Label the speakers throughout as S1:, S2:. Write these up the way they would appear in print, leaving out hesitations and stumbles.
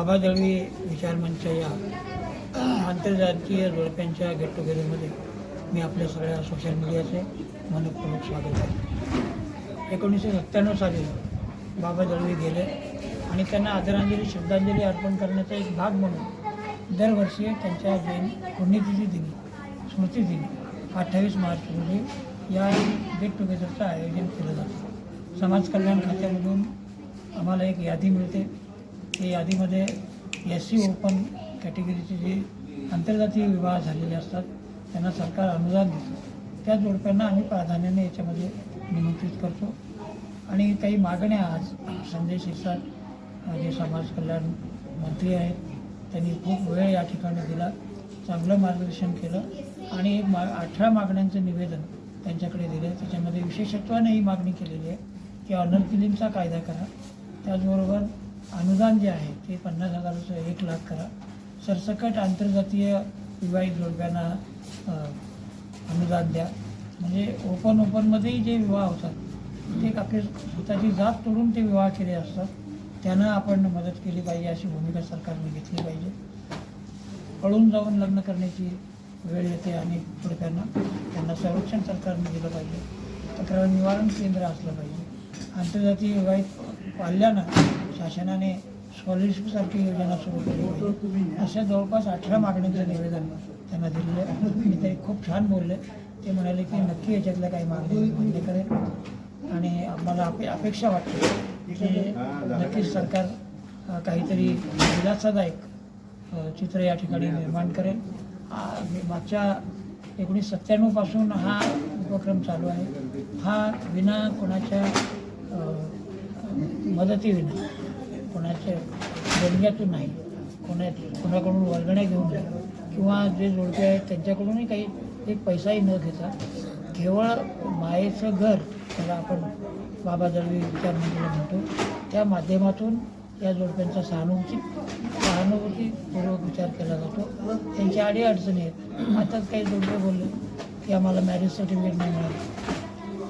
S1: बाबा दळवी विचारमंचच्या या आंतरराष्ट्रीय जोडप्यांच्या गेट टुगेदरमध्ये मी आपल्या सगळ्या सोशल मीडियाचे मनपूर्वक स्वागत करतो. 1997 साली बाबा दळवी गेले आणि त्यांना आदरांजली श्रद्धांजली अर्पण करण्याचा एक भाग म्हणून दरवर्षी त्यांच्या पुण्यतिथी दिनी स्मृतिदिनी 28 मार्च रोजी या गेट टुगेदरचं आयोजन केलं जातं. समाज कल्याण खात्यामधून आम्हाला एक यादी मिळते. त्या यादीमध्ये SC ओपन कॅटेगरीचे जे आंतरजातीय विवाह झालेले असतात त्यांना सरकार अनुदान देतं. त्या जोडप्यांना आम्ही प्राधान्याने याच्यामध्ये निमंत्रित करतो. आणि काही मागण्या आज संजय शिरसाट जे समाज कल्याण मंत्री आहेत त्यांनी खूप वेळ या ठिकाणी दिला, चांगलं मार्गदर्शन केलं आणि 18 मागण्यांचं निवेदन त्यांच्याकडे दिलं. त्याच्यामध्ये विशेषत्वाने ही मागणी केलेली आहे की ऑनर किलिंगचा कायदा करा, त्याचबरोबर अनुदान जे आहे ते 50,000चं 1 लाख करा, सरसकट आंतरजातीय विवाहित जोडप्यांना अनुदान द्या. म्हणजे ओपनमध्येही जे विवाह होतात ते आपली स्वतःची जात तोडून ते विवाह केले असतात, त्यांना आपण मदत केली पाहिजे अशी भूमिका सरकारने घेतली पाहिजे. पळून जाऊन लग्न करण्याची वेळ येते आणि जोडप्यांना त्यांना संरक्षण सरकारने दिलं पाहिजे. तक्रार निवारण केंद्र असलं पाहिजे. आंतरजातीय विवाहित पाल्यानं शासनाने स्कॉलरशिपसारखी योजना सुरू केली पाहिजे. अशा जवळपास 18 मागण्यांचं निवेदन त्यांना दिलेलं आहे. मी तरी खूप छान बोलले. ते म्हणाले की नक्की याच्यातल्या काही मागणी मान्य करेल आणि आम्हाला अपेक्षा वाटते की नक्कीच सरकार काहीतरी दिलासादायक चित्र या ठिकाणी निर्माण करेल. मागच्या 1997 पासून हा उपक्रम चालू आहे. हा विना कोणाच्या मदतीविना, कोणाच्या देणग्यातून नाही, कोणाकडून वर्गण्या घेऊन नाही किंवा जे जोडपे आहेत त्यांच्याकडूनही काही एक पैसाही न घेता केवळ मायेचं घर, त्याला आपण बाबा दळवी विचारमंडळ म्हणतो, त्या माध्यमातून या जोडप्यांचा सहानुभूतीपूर्वक विचार केला जातो. त्यांच्या अडीअडचणी आहेत. आताच काही जोडपे बोलले की आम्हाला मॅरेज सर्टिफिकेट नाही मिळालं,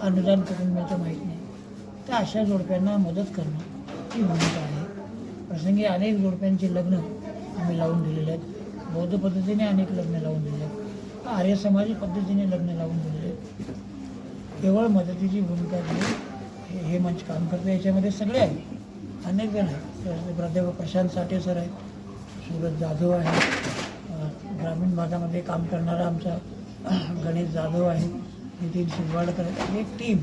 S1: अनुदान कुठून मिळतं माहीत नाही. तर अशा जोडप्यांना मदत करणं ही भूमिका आहे. प्रसंगी अनेक जोडप्यांची लग्न आम्ही लावून दिलेले आहेत. बौद्ध पद्धतीने अनेक लग्न लावून दिले आहेत. आर्य समाजी पद्धतीने लग्न लावून दिलेले आहेत. केवळ मदतीची भूमिका घेऊन हे मंच काम करतं. याच्यामध्ये सगळे आहेत, अनेक जण आहेत. प्राध्यापक प्रशांत साठे सर आहेत, सूरज जाधव आहे, ग्रामीण भागामध्ये काम करणारा आमचा गणेश जाधव आहे, नितीन शिरवाडकर आहे. एक टीम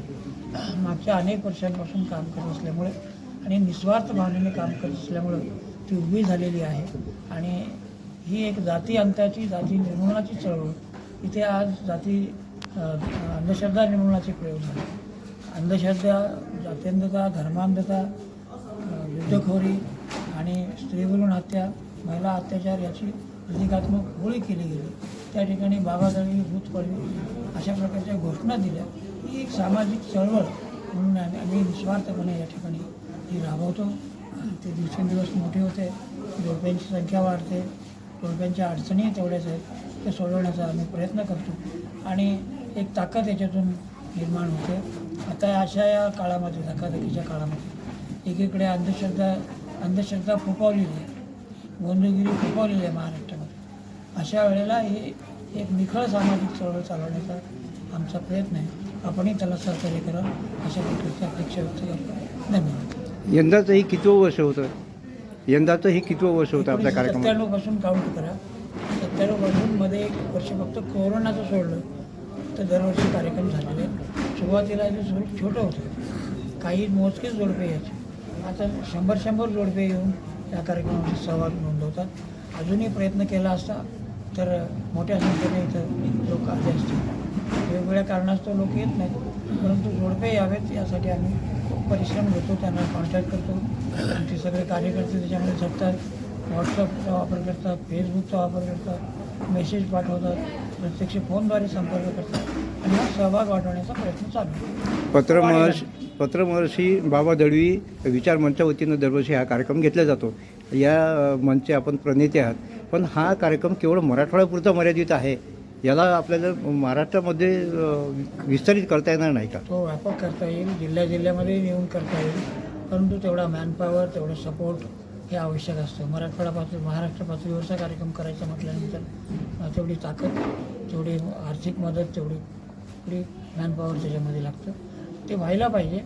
S1: मागच्या अनेक वर्षांपासून काम करत असल्यामुळे आणि निस्वार्थ भावनेने काम करत असल्यामुळं ती उभी झालेली आहे. आणि ही एक जाती अंताची, जाती निर्मूलनाची चळवळ. इथे आज अंधश्रद्धा निर्मूलनाचे प्रयोग झाले. अंधश्रद्धा, जातींधता, धर्मांधता, युद्धखोरी आणि स्त्रीभ्रूण हत्या, महिला अत्याचार याची प्रतिकात्मक होळी केली गेली. त्या ठिकाणी बाबा दळवी, भूतपळवी अशा प्रकारच्या घोषणा दिल्या. ही एक सामाजिक चळवळ म्हणून आम्ही निस्वार्थपणे या ठिकाणी ती राबवतो. ते दिवसेंदिवस मोठे होते, जोडप्यांची संख्या वाढते, जोडप्यांच्या अडचणी तेवढ्याच आहेत, ते सोडवण्याचा आम्ही प्रयत्न करतो आणि एक ताकद याच्यातून निर्माण होते. आता अशा या काळामध्ये, धकाधकीच्या काळामध्ये एकीकडे अंधश्रद्धा फोफावलेली आहे, गोंधळगिरी फोफावलेली आहे महाराष्ट्रामध्ये. अशा वेळेला हे एक निखळ सामाजिक चळवळ चालवण्याचा आमचा प्रयत्न आहे. आपणही त्याला सहकार्य करा अशा प्रकारची अपेक्षा व्यक्त करतो. धन्यवाद.
S2: यंदाचं हे कितवं वर्ष होतं? यंदाचं हे कितवं वर्ष होतं आपल्या कार्यक्रमात?
S1: 97 पासून काउंट करा. 97 पासून मध्ये एक वर्ष फक्त कोरोनाचं सोडलं तर दरवर्षी कार्यक्रम झालेले आहेत. सुरुवातीला हे स्वरूप छोटं होतं, काही मोजकेच जोडपे यायचे. आता 100 जोडपे येऊन या कार्यक्रमाचा सहभाग नोंदवतात. अजूनही प्रयत्न केला असता तर मोठ्या संख्येने इथं लोक आले असते. वेगवेगळ्या कारणास्तव लोक येत नाहीत, परंतु जोडपे यावेत यासाठी आम्ही खूप परिश्रम घेतो, त्यांना कॉन्टॅक्ट करतो. आमचे सगळे कार्यकर्ते त्याच्यामध्ये झटतात, व्हॉट्सअपचा वापर करतात, फेसबुकचा वापर करतात, मेसेज पाठवतात, प्रत्यक्ष फोनद्वारे संपर्क करतात आणि हा सहभाग वाढवण्याचा प्रयत्न चालू आहे.
S2: पत्रमहर्षी बाबा दळवी विचार मंचच्या वतीनं दरवर्षी हा कार्यक्रम घेतला जातो. या मंचचे आपण प्रणेते आहात, पण हा कार्यक्रम केवळ मराठवाड्यापुरता मर्यादित आहे. याला आपल्याला महाराष्ट्रामध्ये विस्तारित करता येणार नाही का?
S1: तो व्यापक करता येईल, जिल्ह्यामध्ये येऊन करता येईल, परंतु तेवढा मॅनपॉवर, तेवढं सपोर्ट हे आवश्यक असतं. मराठवाडा पातळी महाराष्ट्र पातळीवरचा कार्यक्रम करायचा म्हटल्यानंतर तेवढी ताकद, तेवढी आर्थिक मदत, तेवढी मॅनपॉवर त्याच्यामध्ये लागतं. ते व्हायला पाहिजे.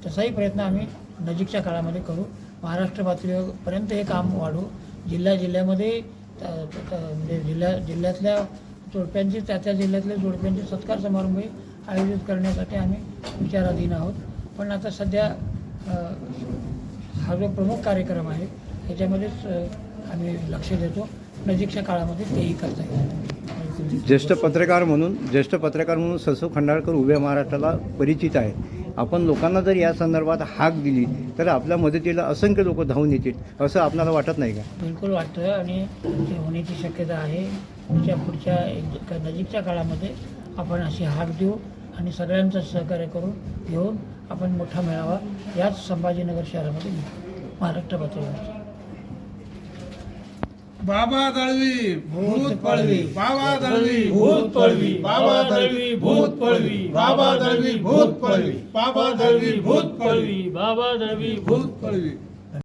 S1: तसाही प्रयत्न आम्ही नजीकच्या काळामध्ये करू. महाराष्ट्र पातळीपर्यंत हे काम वाढू. जिल्ह्यामध्ये म्हणजे जिल्ह्यातल्या जोडप्यांची त्या जिल्ह्यातल्या जोडप्यांचे सत्कार समारंभही आयोजित करण्यासाठी आम्ही विचाराधीन आहोत. पण आता सध्या हा जो प्रमुख कार्यक्रम आहे ह्याच्यामध्येच आम्ही लक्ष देतो. नजीकच्या काळामध्ये तेही करता येईल.
S2: ज्येष्ठ पत्रकार म्हणून ससू खंडाळकर उभ्या महाराष्ट्राला परिचित आहे. आपण लोकांना जर या संदर्भात हाक दिली तर आपल्या मदतीला असंख्य लोक धावून येतील असं आपल्याला वाटत नाही का?
S1: बिलकुल वाटतं आणि ते होण्याची शक्यता आहे. पुढच्या नजीकच्या काळामध्ये आपण अशी हाक देऊ आणि सगळ्यांचं सहकार्य घेऊन आपण मोठा मेळावा याच संभाजीनगर शहरामध्ये महाराष्ट्र पातळीवर.
S3: बाबा दळवी भूत पळवी, बाबा दळवी
S4: भूत पळवी, बाबा दळवी भूत पळवी, बाबा दळवी भूत पळवी, बाबा दळवी भूत पळवी, बाबा दळवी भूत
S3: भूत पळवी.